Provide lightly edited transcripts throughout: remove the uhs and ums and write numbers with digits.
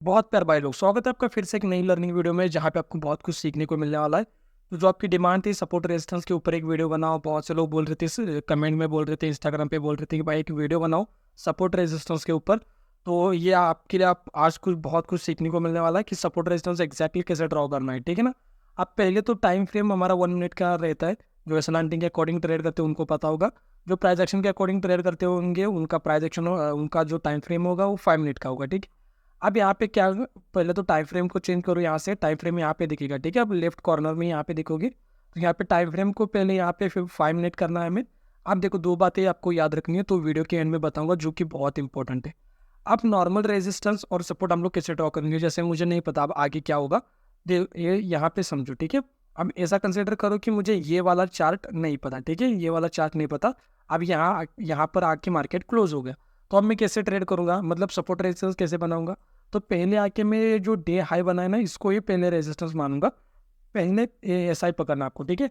बहुत प्यार भाई लोग, स्वागत है आपका फिर से एक नई लर्निंग वीडियो में, जहाँ पे आपको बहुत कुछ सीखने को मिलने वाला है। तो जो आपकी डिमांड थी सपोर्ट रेजिस्टेंस के ऊपर एक वीडियो बनाओ, बहुत से लोग बोल रहे थे, कमेंट में बोल रहे थे, इंस्टाग्राम पे बोल रहे थे कि भाई एक वीडियो बनाओ सपोर्ट रेजिस्टेंस के ऊपर। तो ये आपके लिए आप आज कुछ बहुत कुछ सीखने को मिलने वाला है कि सपोर्ट रेजिस्टेंस एक्जैक्टली कैसे ड्रॉ करना है, ठीक है ना। आप पहले तो टाइम फ्रेम हमारा 1 मिनट का रहता है। जो एसएल के अकॉर्डिंग ट्रेड करते हैं उनको पता होगा। जो प्राइस एक्शन के अकॉर्डिंग ट्रेड करते होंगे उनका प्राइस एक्शन उनका जो टाइम फ्रेम होगा वो 5 मिनट का होगा, ठीक है। अब यहाँ पे क्या होगा, पहले तो टाइम फ्रेम को चेंज करो। यहाँ से टाइम फ्रेम यहाँ पे दिखेगा, ठीक है। अब लेफ्ट कॉर्नर में यहाँ पे देखोगे तो यहाँ पे टाइम फ्रेम को पहले यहाँ पे फिर 5 मिनट करना है हमें। अब देखो, दो बातें आपको याद रखनी है, तो वीडियो के एंड में बताऊंगा जो कि बहुत इंपॉर्टेंट है। अब नॉर्मल रेजिस्टेंस और सपोर्ट हम लोग कैसे ड्रॉ करेंगे, जैसे मुझे नहीं पता अब आगे क्या होगा, ये यहाँ पे समझो, ठीक है। अब ऐसा कंसिडर करो कि मुझे ये वाला चार्ट नहीं पता, ठीक है, ये वाला चार्ट नहीं पता। अब यहाँ यहाँ पर आके मार्केट क्लोज हो गया, तो अब मैं कैसे ट्रेड करूँगा, मतलब सपोर्ट रेजिस्टेंस कैसे बनाऊंगा। तो पहले आके मैं जो डे हाई बनाया ना, इसको ही पहले रेजिस्टेंस मानूंगा। पहले ऐसा ही पकड़ना आपको, ठीक है।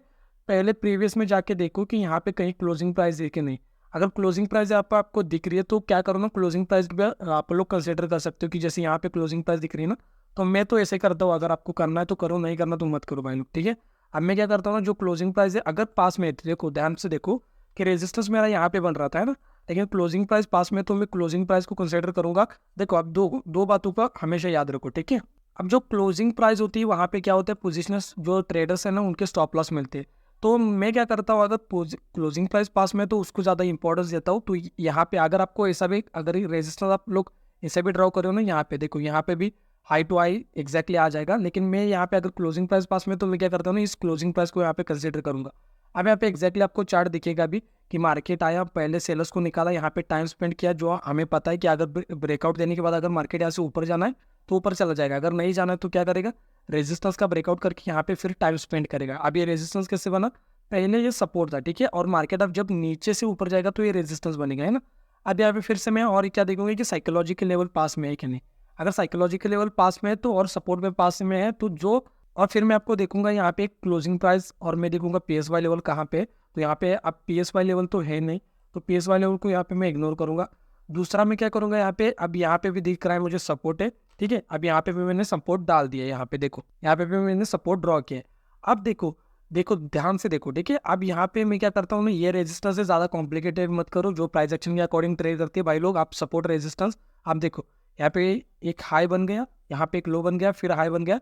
पहले प्रीवियस में जाके देखो कि यहाँ पे कहीं क्लोजिंग प्राइस है कि नहीं। अगर क्लोजिंग प्राइस आपको दिख रही है तो क्या करो ना, क्लोजिंग प्राइस भी आप लोग कंसिडर कर सकते हो कि जैसे यहाँ पे क्लोजिंग प्राइस दिख रही है ना, तो मैं तो ऐसे करता हूँ। अगर आपको करना है तो करो, नहीं करना तो मत करो भाई लोग, ठीक है। अब मैं क्या करता हूँ ना, जो क्लोजिंग प्राइस है अगर पास में है, देखो ध्यान से देखो कि रेजिस्टेंस मेरा यहाँ पे बन रहा था, है ना। लेकिन क्लोजिंग प्राइस पास में, तो मैं क्लोजिंग प्राइस को कंसिडर करूंगा। देखो, अब दो दो बातों का हमेशा याद रखो, ठीक है। अब जो क्लोजिंग प्राइस होती है वहाँ पे क्या होता है, पोजिशनर्स जो ट्रेडर्स है ना उनके स्टॉप लॉस मिलते हैं। तो मैं क्या करता हूँ, अगर क्लोजिंग प्राइस पास में तो उसको ज़्यादा इंपॉर्टेंस देता हूँ। तो यहाँ पे अगर आपको ऐसा भी, अगर रेजिस्टेंस आप लोग ऐसे भी ड्रॉ करो ना, यहाँ पे देखो, यहाँ पे भी हाई टू हाई एग्जैक्टली आ जाएगा। लेकिन मैं यहाँ पे अगर क्लोजिंग प्राइस पास में, तो मैं क्या करता हूँ ना, इस क्लोजिंग प्राइस को यहाँ पे कंसिडर करूंगा। अब यहाँ पे एग्जैक्टली आपको चार्ट दिखेगा अभी कि मार्केट आया, पहले सेलर्स को निकाला, यहाँ पे टाइम स्पेंड किया। जो हमें पता है कि अगर ब्रेकआउट देने के बाद अगर मार्केट यहाँ से ऊपर जाना है तो ऊपर चला जाएगा, अगर नहीं जाना है तो क्या करेगा, रेजिस्टेंस का ब्रेकआउट करके यहाँ पे फिर टाइम स्पेंड करेगा। अब ये रेजिस्टेंस कैसे बना, पहले ये सपोर्ट था, ठीक है, और मार्केट अब जब नीचे से ऊपर जाएगा तो ये रेजिस्टेंस बनेगा, है ना। अब यहाँ पे फिर से मैं और क्या देखूंगा कि साइकोलॉजिकल लेवल पास में है कि नहीं। अगर साइकोलॉजिकल लेवल पास में है तो, और सपोर्ट में पास में है तो जो, और फिर मैं आपको देखूंगा यहाँ पे क्लोजिंग प्राइस, और मैं देखूंगा PSY लेवल कहाँ पे है। तो यहाँ पे अब PSY लेवल तो है नहीं, तो PSY लेवल को यहाँ पे मैं इग्नोर करूंगा। दूसरा मैं क्या करूंगा, यहाँ पे अब यहाँ पे भी दिख रहा है मुझे सपोर्ट है, ठीक है। अब यहाँ पे भी मैंने सपोर्ट डाल दिया, यहाँ पे देखो, यहाँ पे भी मैंने सपोर्ट ड्रॉ किया है। अब देखो, देखो ध्यान से देखो, ठीक है। अब यहाँ पे मैं क्या करता हूँ ना, ये रेजिस्टेंस से ज़्यादा कॉम्प्लिकेटेड मत करो। जो प्राइस एक्शन के अकॉर्डिंग ट्रेड करती है भाई लोग, आप सपोर्ट रेजिस्टेंस, आप देखो यहाँ पे एक हाई बन गया, यहाँ पे एक लो बन गया, फिर हाई बन गया,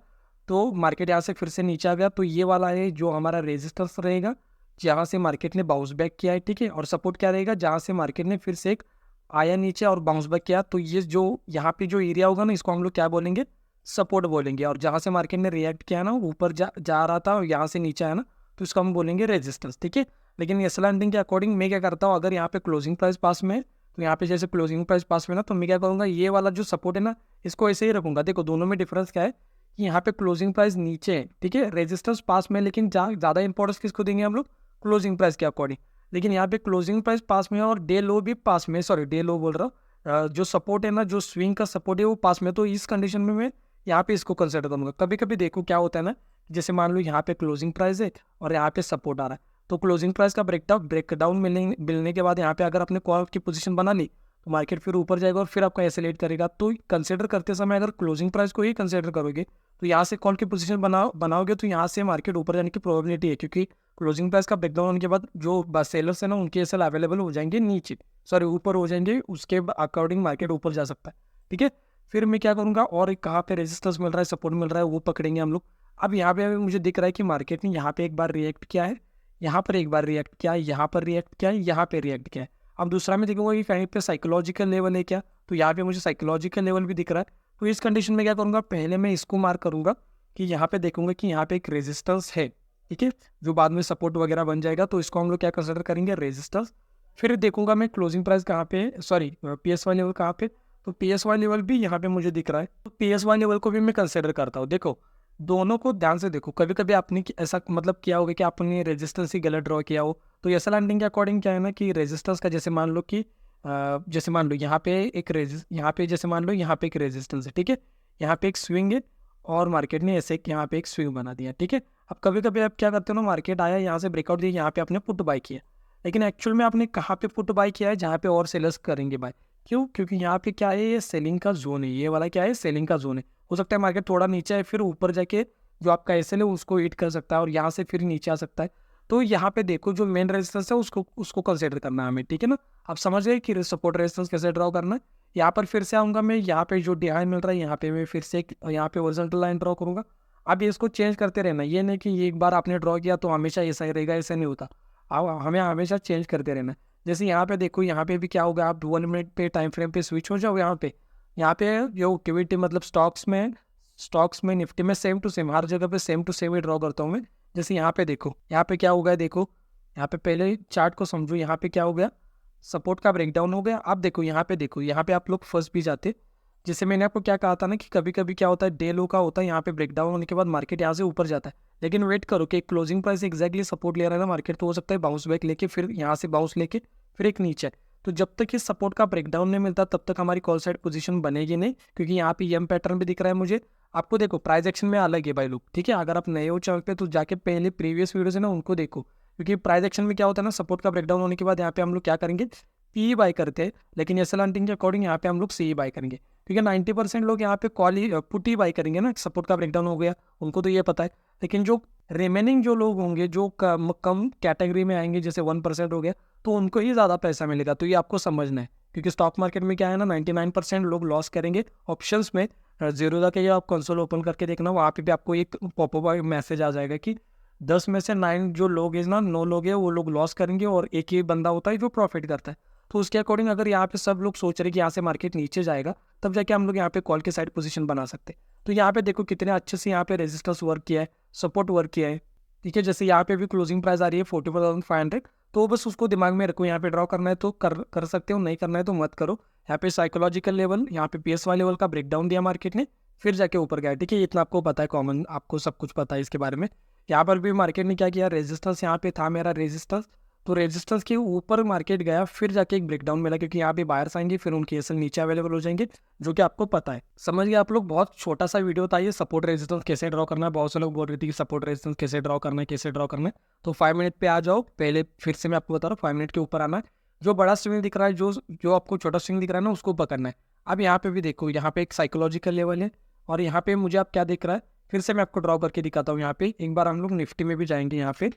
तो मार्केट यहाँ से फिर से नीचे आ गया। तो ये वाला है जो हमारा रेजिस्टेंस रहेगा, जहाँ से मार्केट ने बाउंस बैक किया है, ठीक है। और सपोर्ट क्या रहेगा, जहाँ से मार्केट ने फिर से एक आया नीचे और बाउंस बैक किया। तो ये जो यहाँ पे जो एरिया होगा ना, इसको हम लोग क्या बोलेंगे, सपोर्ट बोलेंगे। और जहाँ से मार्केट ने रिएक्ट किया ना, ऊपर जा रहा था और यहाँ से नीचे आया ना, तो इसको हम बोलेंगे रेजिस्टेंस, ठीक है। लेकिन एस लैंडिंग के अकॉर्डिंग मैं क्या करता हूँ, अगर यहाँ पे क्लोजिंग प्राइस पास में है, तो यहाँ पे जैसे क्लोजिंग प्राइस पास में ना, तो मैं क्या करूँगा, ये वाला जो सपोर्ट है ना, इसको ऐसे ही रखूँगा। देखो दोनों में डिफरेंस क्या है कि यहाँ पे क्लोजिंग प्राइस नीचे है, ठीक है, रेजिस्टेंस पास में, लेकिन ज़्यादा इंपॉर्टेंस किसको देंगे हम लोग, क्लोजिंग प्राइस के अकॉर्डिंग। लेकिन यहाँ पे क्लोजिंग प्राइस पास में है और डे लो भी पास में, सॉरी डे लो बोल रहा हूँ, जो सपोर्ट है ना, जो स्विंग का सपोर्ट है वो पास में। तो इस कंडीशन में मैं यहाँ पे इसको कंसिडर करूँगा। कभी कभी देखो क्या होता है ना, जैसे मान लो यहाँ पे क्लोजिंग प्राइस है और यहाँ पे सपोर्ट आ रहा है, तो क्लोजिंग प्राइस का ब्रेकडाउन मिलने के बाद यहाँ पे अगर आपने कॉल की पोजीशन बना ली, तो मार्केट फिर ऊपर जाएगा और फिर आपका एसेलेट करेगा। तो कंसिडर करते समय अगर क्लोजिंग प्राइस को ही कंसिडर करोगे, तो यहाँ से कॉल की पोजीशन बनाओगे तो यहाँ से मार्केट ऊपर जाने की प्रोबेबिलिटी है, क्योंकि क्लोजिंग प्राइस का ब्रेकडाउन होने के बाद जो सेलर्स है ना, उनके एसएल अवेलेबल हो जाएंगे नीचे, सॉरी ऊपर हो जाएंगे, उसके अकॉर्डिंग मार्केट ऊपर जा सकता है, ठीक है। फिर मैं क्या करूँगा, और कहाँ पे रेजिस्टेंस मिल रहा है, सपोर्ट मिल रहा है, वो पकड़ेंगे हम लोग। अब यहाँ पे मुझे दिख रहा है कि मार्केट ने यहाँ पे एक बार रिएक्ट किया है, यहाँ पर एक बार रिएक्ट किया है, यहाँ पर रिएक्ट किया है, यहाँ पे रिएक्ट किया है। अब दूसरा मैं देखूंगा कि कहीं पे साइकोलॉजिकल लेवल है क्या, तो यहाँ पे मुझे साइकोलॉजिकल लेवल भी दिख रहा है। तो इस कंडीशन में क्या करूँगा, पहले मैं इसको मार्क करूँगा कि यहाँ पे देखूंगा कि यहाँ पे एक रेजिस्टेंस है, ठीक है, जो बाद में सपोर्ट वगैरह बन जाएगा। तो इसको हम लोग क्या कंसिडर करेंगे, रेजिस्टेंस। फिर देखूंगा मैं क्लोजिंग प्राइस कहाँ पे, सॉरी PSY लेवल कहाँ पे, तो PSY लेवल भी यहाँ पे मुझे दिख रहा है, तो PSY लेवल को भी मैं कंसिडर करता हूँ। देखो दोनों को ध्यान से देखो, कभी कभी आपने ऐसा मतलब किया होगा कि आपने रेजिस्टेंस ही गलत ड्रॉ किया हो। तो एस लैंडिंग के अकॉर्डिंग क्या है ना कि रेजिस्टेंस का, जैसे मान लो कि जैसे मान लो यहाँ पे यहाँ पे जैसे मान लो यहाँ पे एक रेजिस्टेंस है, ठीक है, यहाँ पे एक स्विंग है और मार्केट ने ऐसे यहाँ पे एक स्विंग बना दिया, ठीक है। अब कभी कभी आप क्या करते हो ना, मार्केट आया यहाँ से ब्रेकआउट दिया, यहाँ पे आपने पुट बाय किया, लेकिन एक्चुअल में आपने कहाँ पे पुट बाय किया है, जहाँ पे और सेलर्स करेंगे बाय, क्यों? क्योंकि यहाँ पे क्या है, ये सेलिंग का जोन है, ये वाला क्या है, सेलिंग का जोन है। हो सकता है मार्केट थोड़ा नीचे है, फिर ऊपर जाके जो आपका एसएल है उसको हिट कर सकता है और यहाँ से फिर नीचे आ सकता है। तो यहाँ पे देखो जो मेन रेजिस्टेंस है उसको उसको कंसिडर करना है हमें, ठीक है ना। आप समझ गए कि सपोर्ट रेजिस्टेंस कैसे ड्रॉ करना है। यहाँ पर फिर से आऊँगा मैं, यहाँ पे जो डिहाई मिल रहा है यहाँ पे मैं फिर से यहाँ पे हॉरिजॉन्टल लाइन ड्रॉ करूँगा। अब इसको चेंज करते रहना, ये नहीं कि एक बार आपने ड्रॉ किया तो हमेशा ऐसा ही रहेगा, ऐसा नहीं होता। अब हमें हमेशा चेंज करते रहना है। जैसे यहाँ पे देखो, यहाँ पे भी क्या होगा, आप 1 मिनट पे टाइम फ्रेम पे स्विच हो जाओ। यहाँ पे जो एक्टिविटी मतलब स्टॉक्स में निफ्टी में सेम टू सेम हर जगह पे सेम टू सेम ही ड्रॉ करता हूँ मैं। जैसे यहाँ पे देखो, यहाँ पे क्या हो गया, देखो यहाँ पे पहले चार्ट को समझो। यहाँ पे क्या हो गया, सपोर्ट का ब्रेकडाउन हो गया। अब देखो यहाँ पे आप लोग फंस भी जाते। जैसे मैंने आपको क्या कहा था ना कि कभी कभी क्या होता है, डे लो का होता है, यहाँ पे ब्रेकडाउन होने के बाद मार्केट यहाँ से ऊपर जाता है। लेकिन वेट करो कि क्लोजिंग प्राइस एक्जैक्टली सपोर्ट ले रहा है ना मार्केट, तो हो सकता है बाउंस बैक लेके फिर यहाँ से बाउंस लेके फिर एक नीचे। तो जब तक इस सपोर्ट का ब्रेकडाउन नहीं मिलता तब तक हमारी कॉल साइड पोजीशन बनेगी नहीं, क्योंकि यहाँ पे एम पैटर्न भी दिख रहा है मुझे। आपको देखो प्राइस एक्शन में अलग है भाई लोग, ठीक है। अगर आप नए हो चैनल पे तो जाके पहले प्रीवियस वीडियोस है ना उनको देखो, क्योंकि प्राइस एक्शन में क्या होता है ना, सपोर्ट का ब्रेकडाउन होने के बाद यहाँ पे हम लोग क्या करेंगे, पी बाय करते हैं। लेकिन एसएल हंटिंग के अकॉर्डिंग यहाँ पे हम लोग सी बाय करेंगे, क्योंकि 90% लोग यहाँ पे कॉल ही पुट ही बाय करेंगे ना, सपोर्ट का ब्रेकडाउन हो गया उनको तो ये पता है। लेकिन जो रिमेनिंग जो लोग होंगे जो कम कैटेगरी में आएंगे, जैसे 1% हो गया, तो उनको ही ज़्यादा पैसा मिलेगा। तो ये आपको समझना है, क्योंकि स्टॉक मार्केट में क्या है ना, 99% लोग लॉस करेंगे। ऑप्शंस में जीरो तक ये आप कंसोल ओपन करके देखना, वहाँ पे भी आपको एक पॉपअप मैसेज आ जाएगा कि 10 में से 9 जो लोग हैं ना, 9 लोग हैं वो लोग लॉस करेंगे और एक ही बंदा होता है जो प्रॉफिट करता है। तो उसके अकॉर्डिंग अगर यहाँ पे सब लोग सोच रहे कि यहाँ से मार्केट नीचे जाएगा, तब जाके हम लोग यहाँ पे कॉल के साइड पोजीशन बना सकते हैं। तो यहाँ पे देखो कितने अच्छे से यहाँ पे रेजिस्टेंस वर्क किया है, सपोर्ट वर्क किया है, ठीक है। जैसे यहाँ पे भी क्लोजिंग प्राइस आ रही है 44,500, तो बस उसको दिमाग में रखो। यहाँ पे ड्रॉ करना है तो कर सकते हो, नहीं करना है तो मत करो। यहाँ पे साइकोलॉजिकल लेवल, यहाँ पे PSY लेवल का ब्रेकडाउन दिया मार्केट ने, फिर जाके ऊपर गया, ठीक है। इतना आपको पता है, कॉमन आपको सब कुछ पता है इसके बारे में। यहाँ पर भी मार्केट ने क्या किया, रेजिस्टेंस यहाँ पे था मेरा रेजिस्टेंस, तो रेजिस्टेंस के ऊपर मार्केट गया, फिर जाके एक ब्रेकडाउन मिला, क्योंकि यहाँ पे बायर्स आएंगे, फिर उनके एसएल नीचे अवेलेबल हो जाएंगे, जो कि आपको पता है। समझ गए आप लोग, बहुत छोटा सा वीडियो था ये, सपोर्ट रेजिस्टेंस कैसे ड्रॉ करना है। बहुत से लोग बोल रहे थे कि सपोर्ट रेजिस्टेंस कैसे ड्रॉ करना है, कैसे ड्रॉ करना है। तो 5 मिनट पे आ जाओ, पहले फिर से मैं आपको बता रहा हूँ, 5 मिनट के ऊपर आना है। जो बड़ा स्विंग दिख रहा है, जो आपको छोटा स्विंग दिख रहा है ना, उसको पकड़ना है। अब यहाँ पे भी देखो, यहाँ पे एक साइकोलॉजिकल लेवल है, और यहाँ पे मुझे आप क्या दिख रहा है, फिर से मैं आपको ड्रॉ करके दिखाता हूँ। यहाँ पे एक बार हम लोग निफ्टी में भी जाएंगे, यहाँ पे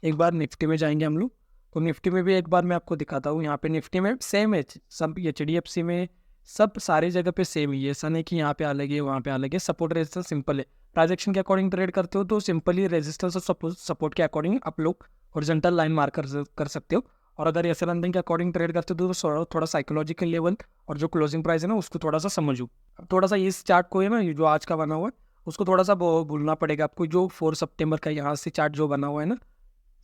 एक बार निफ्टी में जाएंगे हम लोग, तो निफ्टी में भी एक बार मैं आपको दिखाता हूँ। यहाँ पे निफ्टी में सेम है सब, HDFC में सब सारी जगह पे सेम ही है, ऐसा नहीं कि यहाँ पे अलग है वहाँ पे अलग है। सपोर्ट रेजिस्टेंस सिंपल है, ट्रांजेक्शन के अकॉर्डिंग ट्रेड करते हो तो सिंपली रेजिस्टेंस और सपोर्ट के अकॉर्डिंग आप लोग हॉरिजॉन्टल लाइन मार्क कर सकते हो। और अगर एसएल हंटिंग के अकॉर्डिंग ट्रेड करते हो तो थोड़ा साइकोलॉजिकल लेवल और जो क्लोजिंग प्राइस है ना उसको थोड़ा सा समझो। अब थोड़ा सा इस चार्ट को है ना, जो आज का बना हुआ है उसको थोड़ा सा भूलना पड़ेगा आपको। जो 4 सितंबर का यहाँ से चार्ट जो बना हुआ है ना,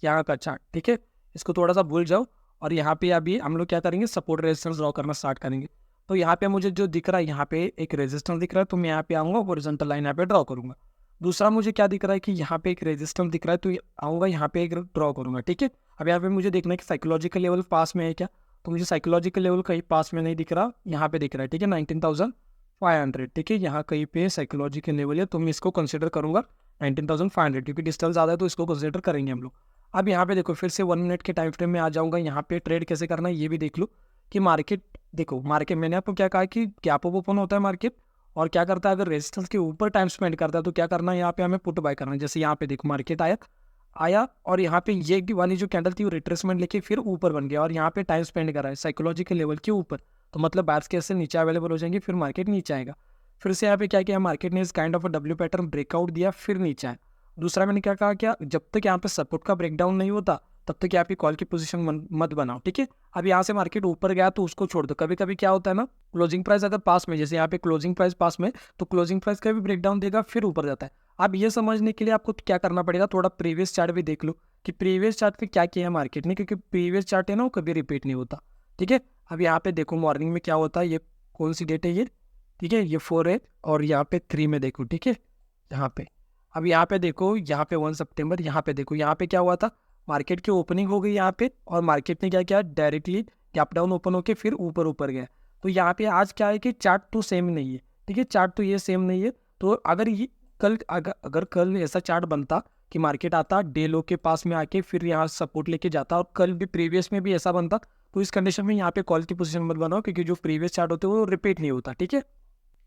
यहाँ का चार्ट, ठीक है, इसको थोड़ा सा भूल जाओ। और यहाँ पे अभी हम लोग क्या करेंगे, सपोर्ट रेजिस्टेंस ड्रॉ करना स्टार्ट करेंगे। तो यहाँ पे मुझे जो दिख रहा है, यहाँ पे एक रेजिस्टेंस दिख रहा है, तो मैं यहाँ पे आऊँगा, हॉरिजॉन्टल लाइन यहाँ पे ड्रॉ करूँगा। दूसरा मुझे क्या दिख रहा है कि यहाँ पे एक रेजिस्टेंस दिख रहा है, तो आऊँगा यहाँ पे एक ड्रॉ करूँगा, ठीक है। अब यहाँ पे मुझे देखना है कि साइकोलॉजिकल लेवल पास में है क्या, तो मुझे साइकोलॉजिकल लेवल कहीं पास में नहीं दिख रहा, यहाँ पे दिख रहा है, ठीक है, 19,500, ठीक है। यहाँ कहीं पे साइकोलॉजिकल लेवल है, तो मैं इसको कंसिडर करूँगा 19,500, क्योंकि डिस्टेंस ज़्यादा है तो इसको कंसिडर करेंगे हम लोग। अब यहाँ पे देखो, फिर से 1 मिनट के टाइम फ्रेम में आ जाऊँगा। यहाँ पे ट्रेड कैसे करना है ये भी देख लो कि मार्केट देखो, मार्केट मैंने आपको क्या कहा कि गैप अप ओपन होता है मार्केट, और क्या करता है, अगर रेजिस्टेंस के ऊपर टाइम स्पेंड करता है तो क्या करना है, यहाँ पे हमें पुट बाय करना है। जैसे यहाँ पे देखो मार्केट आया और यहाँ पे ये वाली जो कैंडल थी वो रिट्रेसमेंट लेके फिर ऊपर बन गया, और यहाँ पे टाइम स्पेंड कर रहा है साइकोलॉजिकल लेवल के ऊपर, तो मतलब बायर्स कैसे नीचे अवेलेबल हो जाएंगे, फिर मार्केट नीचे आएगा। फिर से यहाँ पे क्या किया, मार्केट ने इस kind of W pattern breakout दिया, फिर नीचे आया। दूसरा मैंने क्या कहा, क्या जब तक यहाँ पे सपोर्ट का ब्रेकडाउन नहीं होता तब तक यहाँ पे कॉल की पोजीशन मत बनाओ, ठीक है। अब यहाँ से मार्केट ऊपर गया तो उसको छोड़ दो। कभी कभी क्या होता है ना, क्लोजिंग प्राइस अगर पास में, जैसे यहाँ पे क्लोजिंग प्राइस पास में, तो क्लोजिंग प्राइस का भी ब्रेकडाउन देगा फिर ऊपर जाता है। अब ये समझने के लिए आपको क्या करना पड़ेगा, थोड़ा प्रीवियस चार्ट भी देख लो कि प्रीवियस चार्ट पे क्या किया है मार्केट ने, क्योंकि प्रीवियस चार्ट है ना वो कभी रिपीट नहीं होता, ठीक है। अब यहाँ पे देखो मॉर्निंग में क्या होता है, ये कौन सी डेट है ये, ठीक है, ये 4 है, और यहाँ पे 3 में देखो, ठीक है, यहाँ पे। अब यहाँ पे देखो, यहाँ पे 1 सितंबर, यहाँ पे देखो, यहाँ पे क्या हुआ था, मार्केट की ओपनिंग हो गई यहाँ पे, और मार्केट ने क्या किया, डायरेक्टली गैप डाउन ओपन होके फिर ऊपर गया। तो यहाँ पे आज क्या है कि चार्ट तो सेम नहीं है, ठीक है, चार्ट तो ये सेम नहीं है। तो अगर ये अगर कल ऐसा चार्ट बनता कि मार्केट आता डे लो के पास में आके फिर यहाँ सपोर्ट लेके जाता, और कल भी प्रीवियस में भी ऐसा बनता, तो इस कंडीशन में यहाँ पे कॉल की पोजीशन मत बनाओ, क्योंकि जो प्रीवियस चार्ट होते हैं वो रिपीट नहीं होता, ठीक है।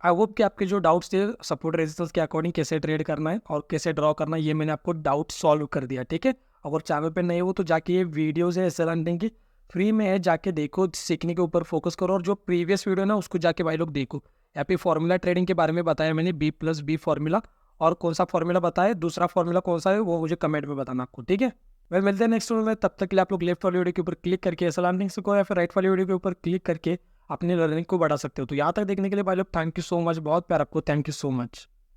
आई होप कि आपके जो डाउट्स थे सपोर्ट रेजिस्टेंस के अकॉर्डिंग कैसे ट्रेड करना है और कैसे ड्रॉ करना है, ये मैंने आपको डाउट सॉल्व कर दिया, ठीक है। अगर चैनल पे नए हो तो जाके ये वीडियोज़ है एसएल अर्निंग की फ्री में है, जाके देखो, सीखने के ऊपर फोकस करो, और जो प्रीवियस वीडियो है ना उसको जाके भाई लोग देखो। यहाँ पे फार्मूला ट्रेडिंग के बारे में बताया मैंने, B+B फार्मूला, और कौन सा फार्मूला बताया, दूसरा फार्मूला कौन सा है वो मुझे कमेंट में बताना आपको, ठीक है। वह मिलते हैं नेक्स्ट वीडियो में, तब तक के लिए आप लोग लेफ्ट वाली वीडियो के ऊपर क्लिक करके एसएल अर्निंग को, या फिर राइट वाली वीडियो के ऊपर क्लिक करके अपनी लर्निंग को बढ़ा सकते हो। तो यहाँ तक देखने के लिए भाई लोग थैंक यू सो मच, बहुत प्यार आपको, थैंक यू सो मच।